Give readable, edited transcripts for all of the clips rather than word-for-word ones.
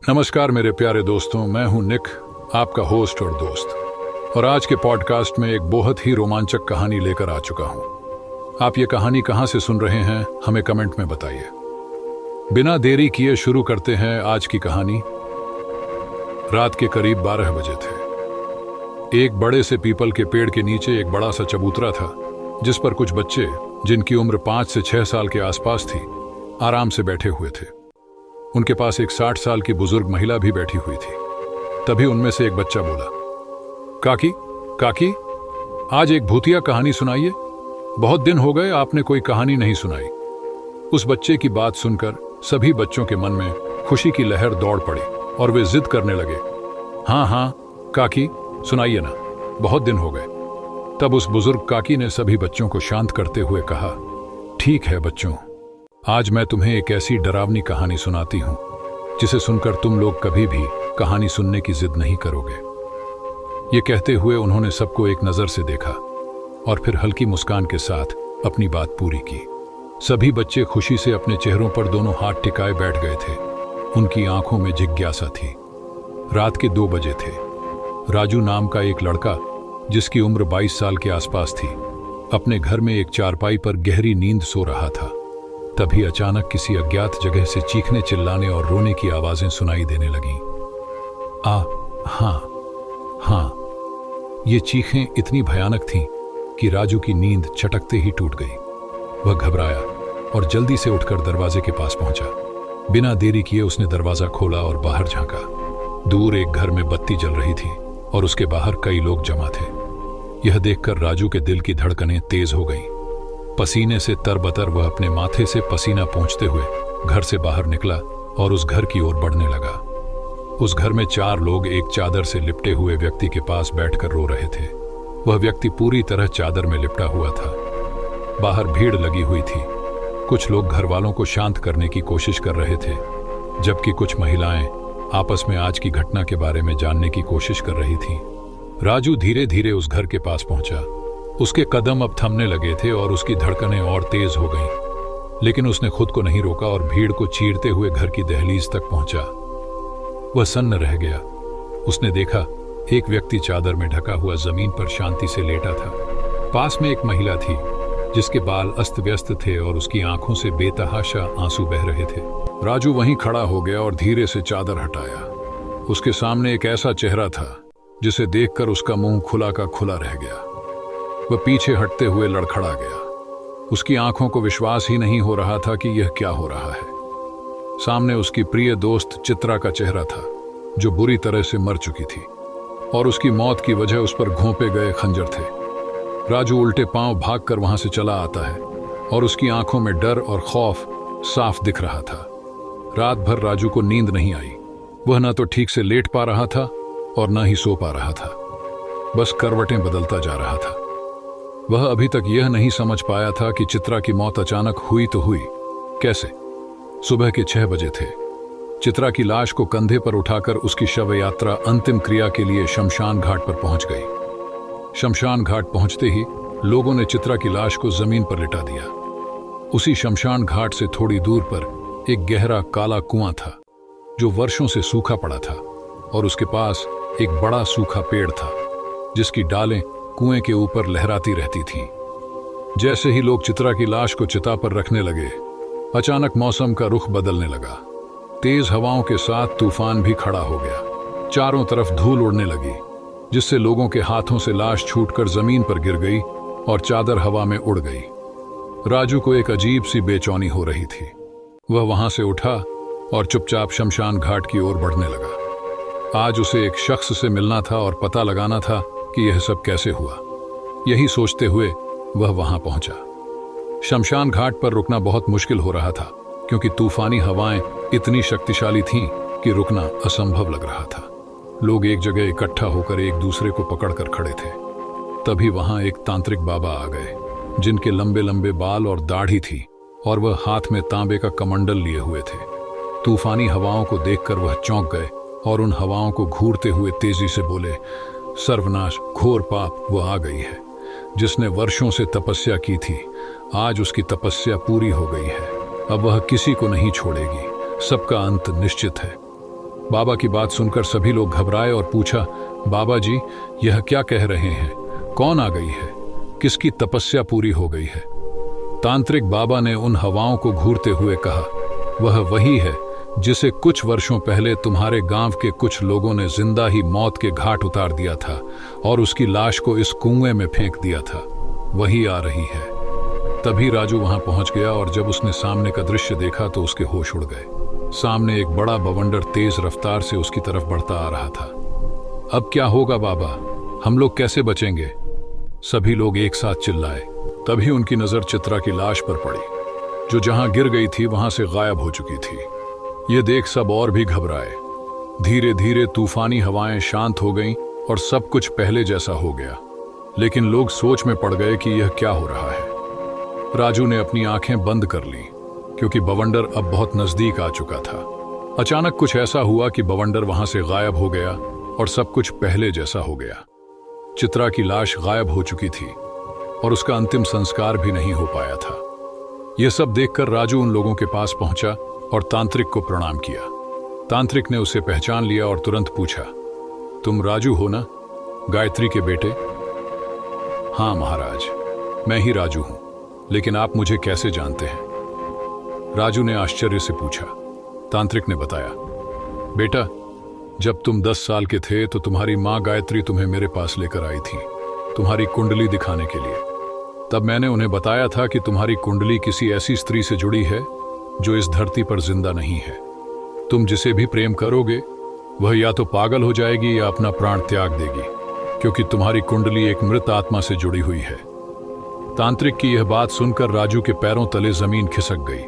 नमस्कार मेरे प्यारे दोस्तों, मैं हूं निक, आपका होस्ट और दोस्त। और आज के पॉडकास्ट में एक बहुत ही रोमांचक कहानी लेकर आ चुका हूं। आप ये कहानी कहां से सुन रहे हैं, हमें कमेंट में बताइए। बिना देरी किए शुरू करते हैं आज की कहानी। रात के करीब 12 बजे थे। एक बड़े से पीपल के पेड़ के नीचे एक बड़ा सा चबूतरा था, जिस पर कुछ बच्चे, जिनकी उम्र 5 से 6 साल के आसपास थी, आराम से बैठे हुए थे। उनके पास एक 60 साल की बुजुर्ग महिला भी बैठी हुई थी। तभी उनमें से एक बच्चा बोला, काकी काकी, आज एक भूतिया कहानी सुनाइए। बहुत दिन हो गए आपने कोई कहानी नहीं सुनाई। उस बच्चे की बात सुनकर सभी बच्चों के मन में खुशी की लहर दौड़ पड़ी और वे जिद करने लगे, हाँ हाँ काकी, सुनाइए ना, बहुत दिन हो गए। तब उस बुजुर्ग काकी ने सभी बच्चों को शांत करते हुए कहा, ठीक है बच्चों, आज मैं तुम्हें एक ऐसी डरावनी कहानी सुनाती हूं जिसे सुनकर तुम लोग कभी भी कहानी सुनने की जिद नहीं करोगे। ये कहते हुए उन्होंने सबको एक नजर से देखा और फिर हल्की मुस्कान के साथ अपनी बात पूरी की। सभी बच्चे खुशी से अपने चेहरों पर दोनों हाथ टिकाए बैठ गए थे। उनकी आंखों में जिज्ञासा थी। रात के 2 बजे थे। राजू नाम का एक लड़का, जिसकी उम्र 22 साल के आसपास थी, अपने घर में एक चारपाई पर गहरी नींद सो रहा था। तभी अचानक किसी अज्ञात जगह से चीखने, चिल्लाने और रोने की आवाजें सुनाई देने लगीं। हाँ, ये चीखें इतनी भयानक थीं कि राजू की नींद चटकते ही टूट गई। वह घबराया और जल्दी से उठकर दरवाजे के पास पहुंचा। बिना देरी किए उसने दरवाजा खोला और बाहर झांका। दूर एक घर में बत्ती जल रही थी और उसके बाहर कई लोग जमा थे। यह देखकर राजू के दिल की धड़कनें तेज हो गईं। पसीने से तरबतर वह अपने माथे से पसीना पोंछते हुए घर से बाहर निकला और उस घर की ओर बढ़ने लगा। उस घर में 4 लोग एक चादर से लिपटे हुए व्यक्ति के पास बैठकर रो रहे थे। वह व्यक्ति पूरी तरह चादर में लिपटा हुआ था। बाहर भीड़ लगी हुई थी। कुछ लोग घर वालों को शांत करने की कोशिश कर रहे थे, जबकि कुछ महिलाएं आपस में आज की घटना के बारे में जानने की कोशिश कर रही थीं। राजू धीरे धीरे उस घर के पास पहुंचा। उसके कदम अब थमने लगे थे और उसकी धड़कनें और तेज हो गईं। लेकिन उसने खुद को नहीं रोका और भीड़ को चीरते हुए घर की दहलीज तक पहुंचा। वह सन्न रह गया। उसने देखा, एक व्यक्ति चादर में ढका हुआ जमीन पर शांति से लेटा था। पास में एक महिला थी, जिसके बाल अस्त व्यस्त थे और उसकी आंखों से बेतहाशा आंसू बह रहे थे। राजू वहीं खड़ा हो गया और धीरे से चादर हटाया। उसके सामने एक ऐसा चेहरा था जिसे देखकर उसका मुंह खुला का खुला रह गया। वह पीछे हटते हुए लड़खड़ा गया। उसकी आंखों को विश्वास ही नहीं हो रहा था कि यह क्या हो रहा है। सामने उसकी प्रिय दोस्त चित्रा का चेहरा था, जो बुरी तरह से मर चुकी थी और उसकी मौत की वजह उस पर घोंपे गए खंजर थे। राजू उल्टे पांव भागकर वहां से चला आता है और उसकी आंखों में डर और खौफ साफ दिख रहा था। रात भर राजू को नींद नहीं आई। वह न तो ठीक से लेट पा रहा था और न ही सो पा रहा था। बस करवटें बदलता जा रहा था। वह अभी तक यह नहीं समझ पाया था कि चित्रा की मौत अचानक हुई तो हुई कैसे। सुबह के 6 बजे थे। चित्रा की लाश को कंधे पर उठाकर उसकी शव यात्रा अंतिम क्रिया के लिए शमशान घाट पर पहुंच गई। शमशान घाट पहुंचते ही लोगों ने चित्रा की लाश को जमीन पर लिटा दिया। उसी शमशान घाट से थोड़ी दूर पर एक गहरा काला कुआं था, जो वर्षों से सूखा पड़ा था, और उसके पास एक बड़ा सूखा पेड़ था, जिसकी डालें कुएं के ऊपर लहराती रहती थीं। जैसे ही लोग चित्रा की लाश को चिता पर रखने लगे, अचानक मौसम का रुख बदलने लगा। तेज हवाओं के साथ तूफान भी खड़ा हो गया। चारों तरफ धूल उड़ने लगी, जिससे लोगों के हाथों से लाश छूटकर जमीन पर गिर गई और चादर हवा में उड़ गई। राजू को एक अजीब सी बेचैनी हो रही थी। वह वहां से उठा और चुपचाप शमशान घाट की ओर बढ़ने लगा। आज उसे एक शख्स से मिलना था और पता लगाना था कि यह सब कैसे हुआ। यही सोचते हुए वह वहां पहुंचा। शमशान घाट पर रुकना बहुत मुश्किल हो रहा था, क्योंकि तूफानी हवाएं इतनी शक्तिशाली थीं कि रुकना असंभव लग रहा था। लोग एक जगह इकट्ठा होकर एक दूसरे को पकड़कर खड़े थे। तभी वहां एक तांत्रिक बाबा आ गए, जिनके लंबे लंबे बाल और दाढ़ी थी, और वह हाथ में तांबे का कमंडल लिए हुए थे। तूफानी हवाओं को देखकर वह चौंक गए और उन हवाओं को घूरते हुए तेजी से बोले, सर्वनाश, घोर पाप वो आ गई है। जिसने वर्षों से तपस्या की थी, आज उसकी तपस्या पूरी हो गई है। अब वह किसी को नहीं छोड़ेगी। सबका अंत निश्चित है। बाबा की बात सुनकर सभी लोग घबराए और पूछा, बाबा जी यह क्या कह रहे हैं? कौन आ गई है? किसकी तपस्या पूरी हो गई है? तांत्रिक बाबा ने उन हवाओं को घूरते हुए कहा, वह वही है जिसे कुछ वर्षों पहले तुम्हारे गांव के कुछ लोगों ने जिंदा ही मौत के घाट उतार दिया था और उसकी लाश को इस कुएं में फेंक दिया था। वही आ रही है। तभी राजू वहां पहुंच गया और जब उसने सामने का दृश्य देखा तो उसके होश उड़ गए। सामने एक बड़ा बवंडर तेज रफ्तार से उसकी तरफ बढ़ता आ रहा था। अब क्या होगा बाबा? हम लोग कैसे बचेंगे? सभी लोग एक साथ चिल्लाए। तभी उनकी नजर चित्रा की लाश पर पड़ी, जो जहां गिर गई थी वहां से गायब हो चुकी थी। ये देख सब और भी घबराए। धीरे धीरे तूफानी हवाएं शांत हो गईं और सब कुछ पहले जैसा हो गया। लेकिन लोग सोच में पड़ गए कि यह क्या हो रहा है। राजू ने अपनी आंखें बंद कर लीं, क्योंकि बवंडर अब बहुत नजदीक आ चुका था। अचानक कुछ ऐसा हुआ कि बवंडर वहां से गायब हो गया और सब कुछ पहले जैसा हो गया। चित्रा की लाश गायब हो चुकी थी और उसका अंतिम संस्कार भी नहीं हो पाया था। यह सब देखकर राजू उन लोगों के पास पहुंचा और तांत्रिक को प्रणाम किया। तांत्रिक ने उसे पहचान लिया और तुरंत पूछा, तुम राजू हो ना, गायत्री के बेटे? हाँ महाराज, मैं ही राजू हूं, लेकिन आप मुझे कैसे जानते हैं? राजू ने आश्चर्य से पूछा। तांत्रिक ने बताया, बेटा जब तुम 10 साल के थे तो तुम्हारी माँ गायत्री तुम्हें मेरे पास लेकर आई थी, तुम्हारी कुंडली दिखाने के लिए। तब मैंने उन्हें बताया था कि तुम्हारी कुंडली किसी ऐसी स्त्री से जुड़ी है जो इस धरती पर जिंदा नहीं है। तुम जिसे भी प्रेम करोगे वह या तो पागल हो जाएगी या अपना प्राण त्याग देगी, क्योंकि तुम्हारी कुंडली एक मृत आत्मा से जुड़ी हुई है। तांत्रिक की यह बात सुनकर राजू के पैरों तले जमीन खिसक गई।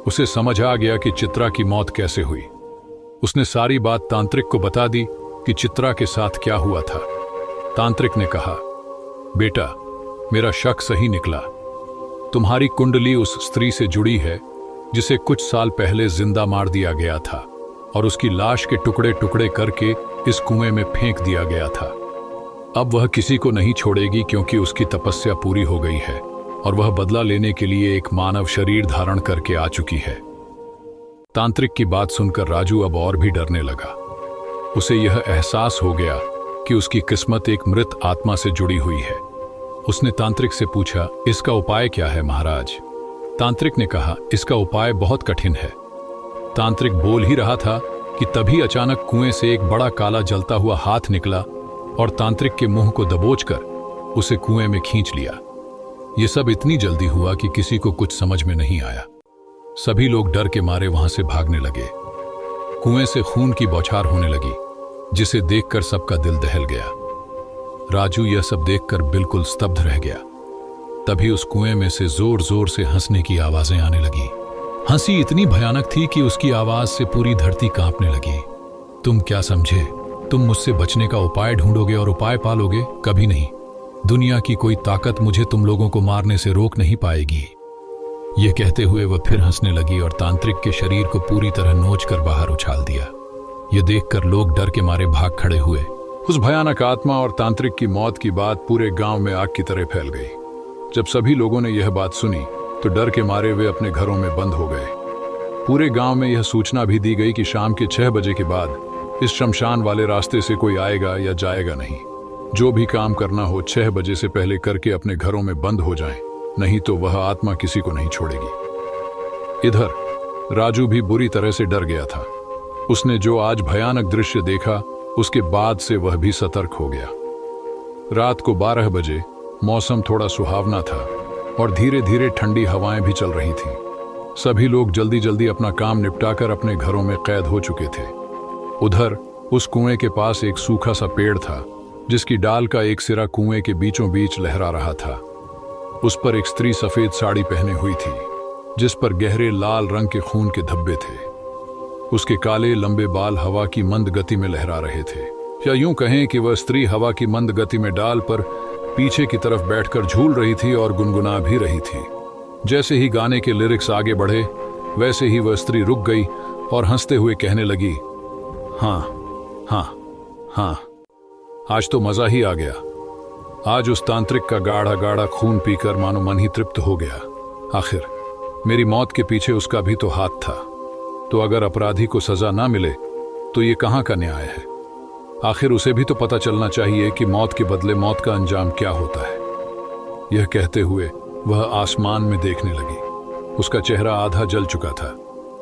उसे समझ आ गया कि चित्रा की मौत कैसे हुई। उसने सारी बात तांत्रिक को बता दी कि चित्रा के साथ क्या हुआ था। तांत्रिक ने कहा, बेटा मेरा शक सही निकला। तुम्हारी कुंडली उस स्त्री से जुड़ी है जिसे कुछ साल पहले जिंदा मार दिया गया था और उसकी लाश के टुकड़े टुकड़े करके इस कुएं में फेंक दिया गया था। अब वह किसी को नहीं छोड़ेगी, क्योंकि उसकी तपस्या पूरी हो गई है और वह बदला लेने के लिए एक मानव शरीर धारण करके आ चुकी है। तांत्रिक की बात सुनकर राजू अब और भी डरने लगा। उसे यह एहसास हो गया कि उसकी किस्मत एक मृत आत्मा से जुड़ी हुई है। उसने तांत्रिक से पूछा, इसका उपाय क्या है महाराज? तांत्रिक ने कहा, इसका उपाय बहुत कठिन है। तांत्रिक बोल ही रहा था कि तभी अचानक कुएं से एक बड़ा काला जलता हुआ हाथ निकला और तांत्रिक के मुंह को दबोचकर उसे कुएं में खींच लिया। यह सब इतनी जल्दी हुआ कि किसी को कुछ समझ में नहीं आया। सभी लोग डर के मारे वहां से भागने लगे। कुएं से खून की बौछार होने लगी, जिसे देखकर सबका दिल दहल गया। राजू यह सब देखकर बिल्कुल स्तब्ध रह गया। तभी उस कुएं में से जोर जोर से हंसने की आवाजें आने लगी। हंसी इतनी भयानक थी कि उसकी आवाज से पूरी धरती कांपने लगी। तुम क्या समझे? तुम मुझसे बचने का उपाय ढूंढोगे और उपाय पालोगे? कभी नहीं। दुनिया की कोई ताकत मुझे तुम लोगों को मारने से रोक नहीं पाएगी। ये कहते हुए वह फिर हंसने लगी और तांत्रिक के शरीर को पूरी तरह नोच कर बाहर उछाल दिया। ये देखकर लोग डर के मारे भाग खड़े हुए। उस भयानक आत्मा और तांत्रिक की मौत की बात पूरे गांव में आग की तरह फैल गई। जब सभी लोगों ने यह बात सुनी तो डर के मारे वे अपने घरों में बंद हो गए। पूरे गांव में यह सूचना भी दी गई कि शाम के 6 बजे के बाद इस शमशान वाले रास्ते से कोई आएगा या जाएगा नहीं। जो भी काम करना हो 6 बजे से पहले करके अपने घरों में बंद हो जाएं, नहीं तो वह आत्मा किसी को नहीं छोड़ेगी। इधर राजू भी बुरी तरह से डर गया था। उसने जो आज भयानक दृश्य देखा उसके बाद से वह भी सतर्क हो गया। रात को 12 बजे मौसम थोड़ा सुहावना था और धीरे धीरे ठंडी हवाएं भी चल रही थीं। सभी लोग जल्दी जल्दी अपना काम निपटाकर अपने घरों में कैद हो चुके थे। उधर उस कुएं के पास एक सूखा सा पेड़ था, जिसकी डाल का एक सिरा कुएं के बीचों बीच लहरा रहा था। उस पर एक स्त्री सफेद साड़ी पहने हुई थी, जिस पर गहरे लाल रंग के खून के धब्बे थे। उसके काले लंबे बाल हवा की मंद गति में लहरा रहे थे, या यूं कहें कि वह स्त्री हवा की मंद गति में डाल पर पीछे की तरफ बैठकर झूल रही थी और गुनगुना भी रही थी। जैसे ही गाने के लिरिक्स आगे बढ़े, वैसे ही वह स्त्री रुक गई और हंसते हुए कहने लगी, हाँ हाँ हाँ, आज तो मजा ही आ गया। आज उस तांत्रिक का गाढ़ा गाढ़ा खून पीकर मानो मन ही तृप्त हो गया। आखिर मेरी मौत के पीछे उसका भी तो हाथ था। तो अगर अपराधी को सजा ना मिले तो ये कहाँ का न्याय है? आखिर उसे भी तो पता चलना चाहिए कि मौत के बदले मौत का अंजाम क्या होता है। यह कहते हुए वह आसमान में देखने लगी। उसका चेहरा आधा जल चुका था,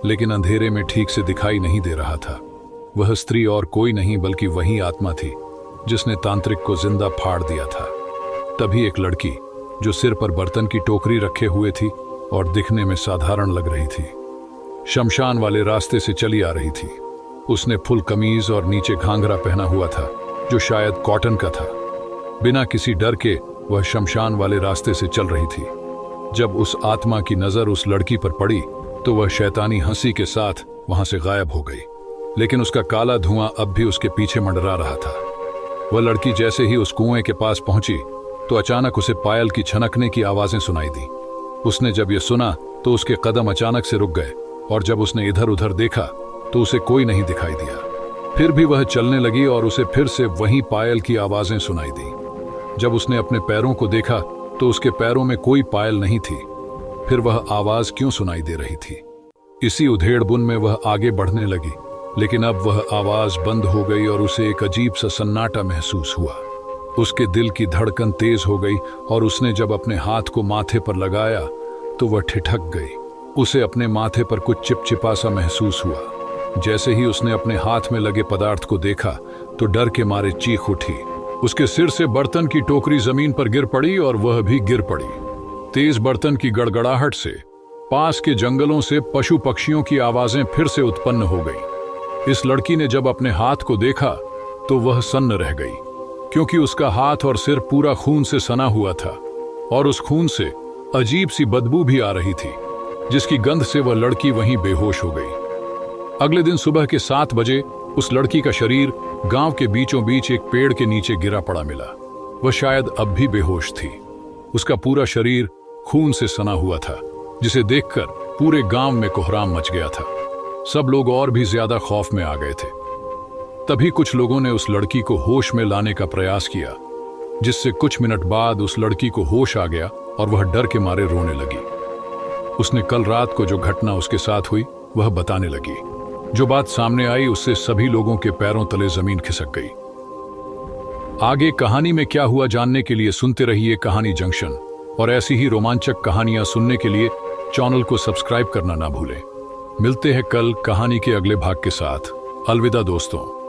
लेकिन अंधेरे में ठीक से दिखाई नहीं दे रहा था। वह स्त्री और कोई नहीं बल्कि वही आत्मा थी जिसने तांत्रिक को जिंदा फाड़ दिया था। तभी एक लड़की जो सिर पर बर्तन की टोकरी रखे हुए थी और दिखने में साधारण लग रही थी, शमशान वाले रास्ते से चली आ रही थी। उसने फुल कमीज और नीचे घाघरा पहना हुआ था जो शायद कॉटन का था। बिना किसी डर के वह शमशान वाले रास्ते से चल रही थी। जब उस आत्मा की नजर उस लड़की पर पड़ी तो वह शैतानी हंसी के साथ वहां से गायब हो गई, लेकिन उसका काला धुआं अब भी उसके पीछे मंडरा रहा था। वह लड़की जैसे ही उस कुएं के पास पहुंची तो अचानक उसे पायल की छनकने की आवाजें सुनाई दी। उसने जब यह सुना तो उसके कदम अचानक से रुक गए और जब उसने इधर उधर देखा तो उसे कोई नहीं दिखाई दिया। फिर भी वह चलने लगी और उसे फिर से वही पायल की आवाजें सुनाई दी। जब उसने अपने पैरों को देखा तो उसके पैरों में कोई पायल नहीं थी। फिर वह आवाज क्यों सुनाई दे रही थी? इसी उधेड़बुन में वह आगे बढ़ने लगी, लेकिन अब वह आवाज बंद हो गई और उसे एक अजीब सा सन्नाटा महसूस हुआ। उसके दिल की धड़कन तेज हो गई और उसने जब अपने हाथ को माथे पर लगाया तो वह ठिठक गई। उसे अपने माथे पर कुछ चिपचिपा सा महसूस हुआ। जैसे ही उसने अपने हाथ में लगे पदार्थ को देखा तो डर के मारे चीख उठी। उसके सिर से बर्तन की टोकरी जमीन पर गिर पड़ी और वह भी गिर पड़ी। तेज बर्तन की गड़गड़ाहट से पास के जंगलों से पशु पक्षियों की आवाजें फिर से उत्पन्न हो गईं। इस लड़की ने जब अपने हाथ को देखा तो वह सन्न रह गई, क्योंकि उसका हाथ और सिर पूरा खून से सना हुआ था और उस खून से अजीब सी बदबू भी आ रही थी, जिसकी गंध से वह लड़की वहीं बेहोश हो गई। अगले दिन सुबह के 7 बजे उस लड़की का शरीर गांव के बीचों बीच एक पेड़ के नीचे गिरा पड़ा मिला। वह शायद अब भी बेहोश थी। उसका पूरा शरीर खून से सना हुआ था, जिसे देखकर पूरे गांव में कोहराम मच गया था। सब लोग और भी ज्यादा खौफ में आ गए थे। तभी कुछ लोगों ने उस लड़की को होश में लाने का प्रयास किया, जिससे कुछ मिनट बाद उस लड़की को होश आ गया और वह डर के मारे रोने लगी। उसने कल रात को जो घटना उसके साथ हुई वह बताने लगी। जो बात सामने आई उससे सभी लोगों के पैरों तले जमीन खिसक गई। आगे कहानी में क्या हुआ जानने के लिए सुनते रहिए कहानी जंक्शन, और ऐसी ही रोमांचक कहानियां सुनने के लिए चैनल को सब्सक्राइब करना ना भूलें। मिलते हैं कल कहानी के अगले भाग के साथ। अलविदा दोस्तों।